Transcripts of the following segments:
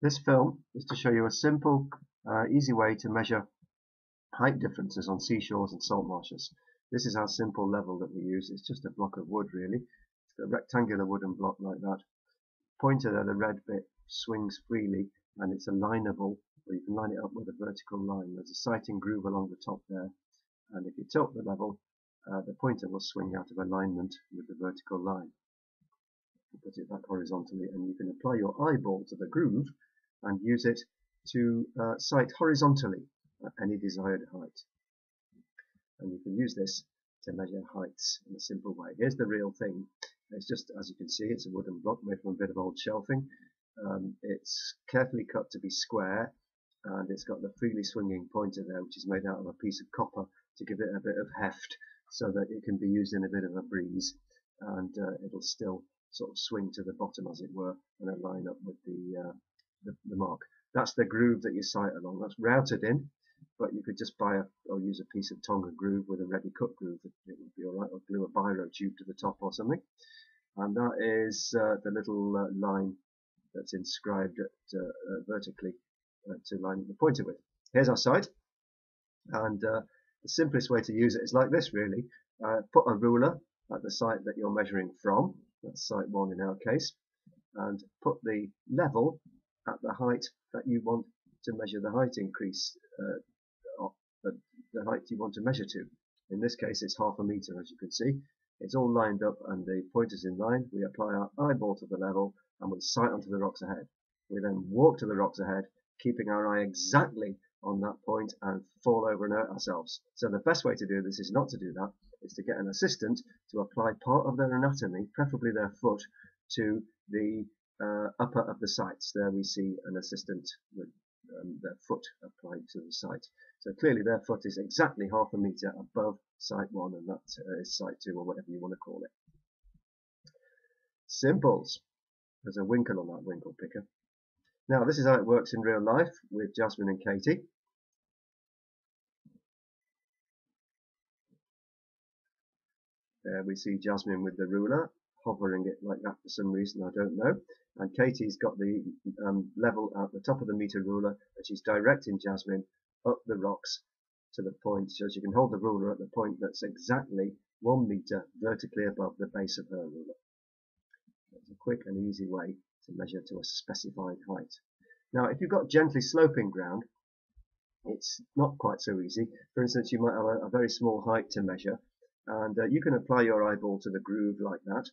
This film is to show you a simple, easy way to measure height differences on seashores and salt marshes. This is our simple level that we use. It's just a block of wood really. It's a rectangular wooden block like that. Pointer there, the red bit, swings freely and it's alignable, or you can line it up with a vertical line. There's a sighting groove along the top there, and if you tilt the level, the pointer will swing out of alignment with the vertical line. You put it back horizontally and you can apply your eyeball to the groove and use it to sight horizontally at any desired height. And you can use this to measure heights in a simple way. Here's the real thing. It's just, as you can see, it's a wooden block made from a bit of old shelving. It's carefully cut to be square, and it's got the freely swinging pointer there, which is made out of a piece of copper to give it a bit of heft so that it can be used in a bit of a breeze, and it'll still sort of swing to the bottom, as it were, and align up with the mark. That's the groove that you sight along. That's routed in, but you could just buy or use a piece of Tonga groove with a ready cut groove. It would be alright, or glue a biro tube to the top or something. And that is the little line that's inscribed vertically to line the pointer with. Here's our sight, and the simplest way to use it is like this really. Put a ruler at the site that you're measuring from, that's site 1 in our case, and put the level at the height that you want to measure the height increase, the height you want to measure to. In this case it's half a meter, as you can see. It's all lined up and the pointer's in line. We apply our eyeball to the level and we sight onto the rocks ahead. We then walk to the rocks ahead, keeping our eye exactly on that point and fall over and hurt ourselves. So the best way to do this is not to do that. It's to get an assistant to apply part of their anatomy, preferably their foot, to the upper of the sights. There we see an assistant with their foot applied to the sight. So clearly their foot is exactly half a meter above sight 1, and that is sight 2, or whatever you want to call it. Simples. There's a winkle on that winkle picker. Now this is how it works in real life with Jasmine and Katie. There we see Jasmine with the ruler, hovering it like that for some reason, I don't know. And Katie's got the level at the top of the meter ruler, and she's directing Jasmine up the rocks to the point, so she can hold the ruler at the point that's exactly 1 meter vertically above the base of her ruler. It's a quick and easy way to measure to a specified height. Now if you've got gently sloping ground, it's not quite so easy. For instance, you might have a very small height to measure, and you can apply your eyeball to the groove like that,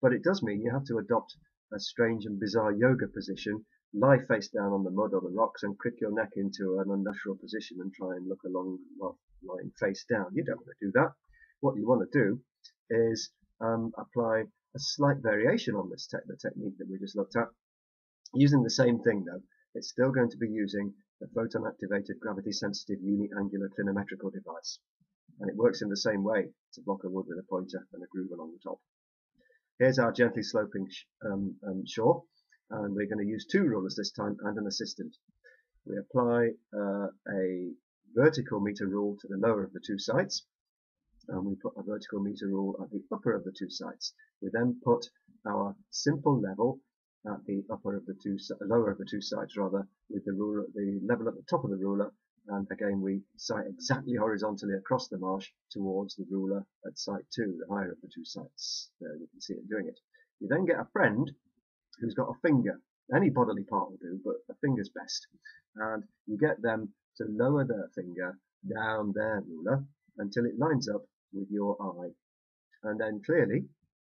but it does mean you have to adopt a strange and bizarre yoga position, lie face down on the mud or the rocks and crick your neck into an unnatural position and try and look along while lying face down. You don't want to do that. What you want to do is apply a slight variation on this the technique that we just looked at, using the same thing though. It's still going to be using the photon activated gravity sensitive uniangular clinometrical device, and it works in the same way. It's a block of wood with a pointer and a groove along the top. Here's our gently sloping shore, and we're going to use 2 rulers this time and an assistant. We apply a vertical meter rule to the lower of the 2 sights, and we put a vertical meter rule at the upper of the 2 sights. We then put our simple level at the lower of the 2 sights rather, with the level at the top of the ruler, and again we sight exactly horizontally across the marsh towards the ruler at sight 2, the higher of the 2 sights. There you can see it doing it. You then get a friend who's got a finger. Any bodily part will do, but a finger's best. And you get them to lower their finger down their ruler until it lines up with your eye. And then clearly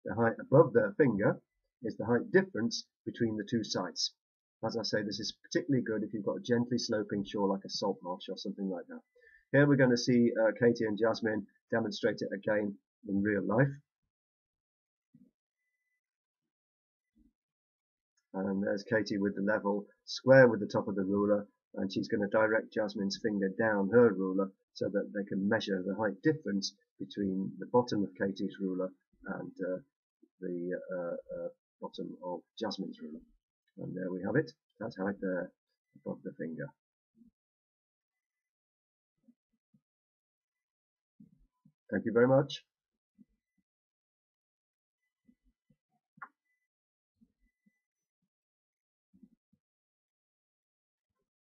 the height above their finger is the height difference between the 2 sights. As I say, this is particularly good if you've got a gently sloping shore like a salt marsh or something like that. Here we're going to see Katie and Jasmine demonstrate it again in real life. And there's Katie with the level square with the top of the ruler, and she's going to direct Jasmine's finger down her ruler so that they can measure the height difference between the bottom of Katie's ruler and the bottom of Jasmine's ruler. And there we have it, that height there above the finger. Thank you very much.